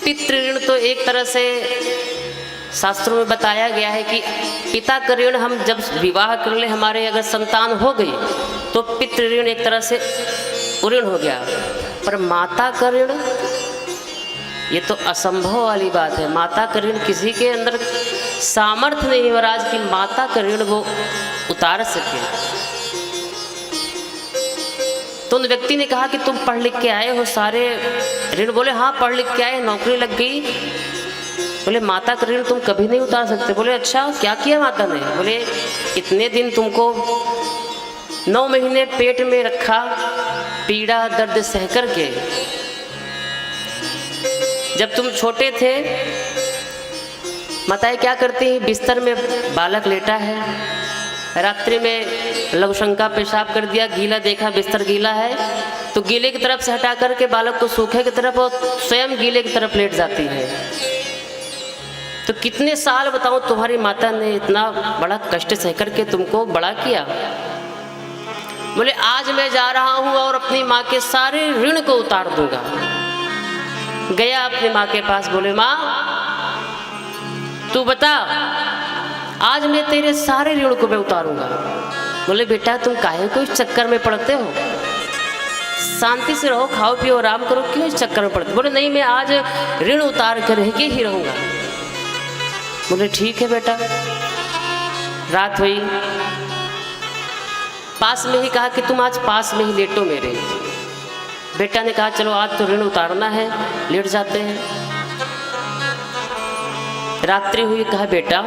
पितृ ऋण तो एक तरह से शास्त्रों में बताया गया है कि पिता का ऋण हम जब विवाह कर ले, हमारे अगर संतान हो गई तो पितृ ऋण एक तरह से ऋण हो गया। पर माता का ऋण, ये तो असंभव वाली बात है। माता का ऋण किसी के अंदर सामर्थ्य नहीं है महाराज कि माता का ऋण वो उतार सके। तो उन व्यक्ति ने कहा कि तुम पढ़ लिख के आए हो सारे ऋण। बोले हाँ पढ़ लिख के आए, नौकरी लग गई। बोले माता का ऋण तुम कभी नहीं उतार सकते। बोले अच्छा क्या किया माता ने? बोले इतने दिन तुमको 9 महीने पेट में रखा, पीड़ा दर्द सह कर के। जब तुम छोटे थे माताएं क्या करती हैं, बिस्तर में बालक लेटा है, रात्रि में लघुशंका पेशाब कर दिया, गीला देखा बिस्तर गीला है तो गीले की तरफ से हटा करके बालक को सूखे की तरफ और स्वयं गीले की तरफ लेट जाती है। तो कितने साल बताओ तुम्हारी माता ने इतना बड़ा कष्ट सह करके तुमको बड़ा किया। बोले आज मैं जा रहा हूँ और अपनी माँ के सारे ऋण को उतार दूंगा। गया अपनी माँ के पास, बोले माँ तू बता आज मैं तेरे सारे ऋण को मैं उतारूंगा। बोले बेटा तुम काहे को इस चक्कर में पड़ते हो, शांति से रहो, खाओ पियो आराम करो, क्यों इस चक्कर में पड़ते? बोले नहीं मैं आज ऋण उतार कर रह के ही रहूंगा। बोले ठीक है बेटा। रात हुई, पास में ही कहा कि तुम आज पास में ही लेटो मेरे। बेटा ने कहा चलो आज तो ऋण उतारना है, लेट जाते हैं। रात्रि हुई, कहा बेटा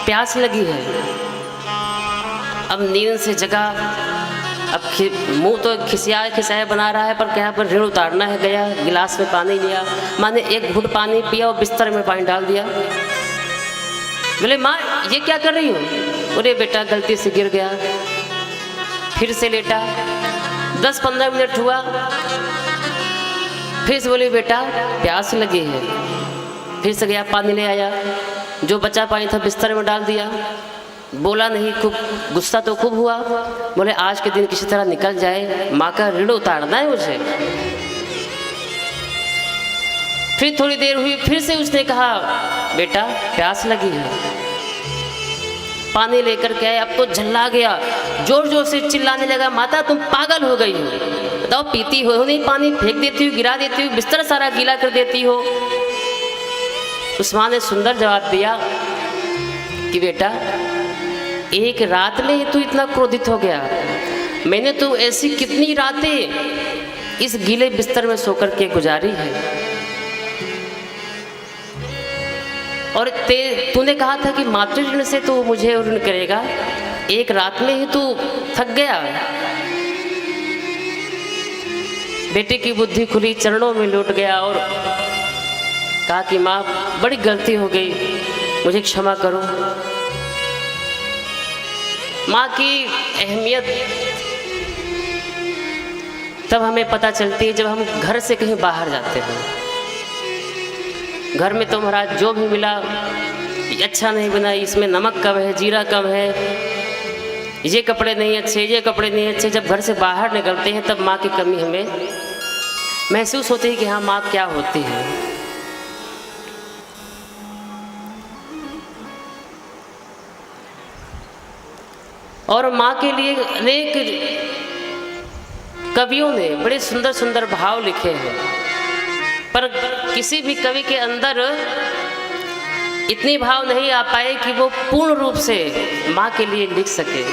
प्यास लगी है। अब नींद से जगा, अब मुंह तो खिसिया बना रहा है, पर क्या पर ऋण उतारना है। गया गिलास में पानी लिया, माँ ने एक घुट पानी पिया और बिस्तर में पानी डाल दिया। बोले माँ ये क्या कर रही हो? बोले बेटा गलती से गिर गया। फिर से लेटा, 10-15 मिनट हुआ, फिर से बोली बेटा प्यास लगी है। फिर से गया पानी ले आया, जो बचा पानी था बिस्तर में डाल दिया। बोला नहीं, खूब गुस्सा तो खूब हुआ। बोले आज के दिन किसी तरह निकल जाए, माँ का ऋण उतारना है मुझे। फिर थोड़ी देर हुई, फिर से उसने कहा बेटा प्यास लगी है। पानी लेकर के आए, अब तो झल्ला गया, जोर जोर से चिल्लाने लगा माता तुम पागल हो गई हो, बताओ पीती हो नहीं पानी, फेंक देती हो, गिरा देती हो, बिस्तर सारा गीला कर देती हो। उस माँ ने सुंदर जवाब दिया कि बेटा एक रात में ही तू इतना क्रोधित हो गया, मैंने तो ऐसी कितनी रातें इस गीले बिस्तर में सोकर के गुजारी है। और तूने कहा था कि मातृ ऋण से तू मुझे ऋण करेगा, एक रात में ही तू थक गया। बेटे की बुद्धि खुली, चरणों में लौट गया और कहा कि माँ बड़ी गलती हो गई, मुझे क्षमा करो। माँ की अहमियत तब हमें पता चलती है जब हम घर से कहीं बाहर जाते हैं। घर में तो महाराज जो भी मिला अच्छा नहीं बना, इसमें नमक कम है, जीरा कम है, ये कपड़े नहीं अच्छे, ये कपड़े नहीं अच्छे। जब घर से बाहर निकलते हैं तब माँ की कमी हमें महसूस होती है कि हाँ माँ क्या होती है। और माँ के लिए अनेक कवियों ने बड़े सुंदर सुंदर भाव लिखे हैं, पर किसी भी कवि के अंदर इतनी भाव नहीं आ पाए कि वो पूर्ण रूप से माँ के लिए लिख सके।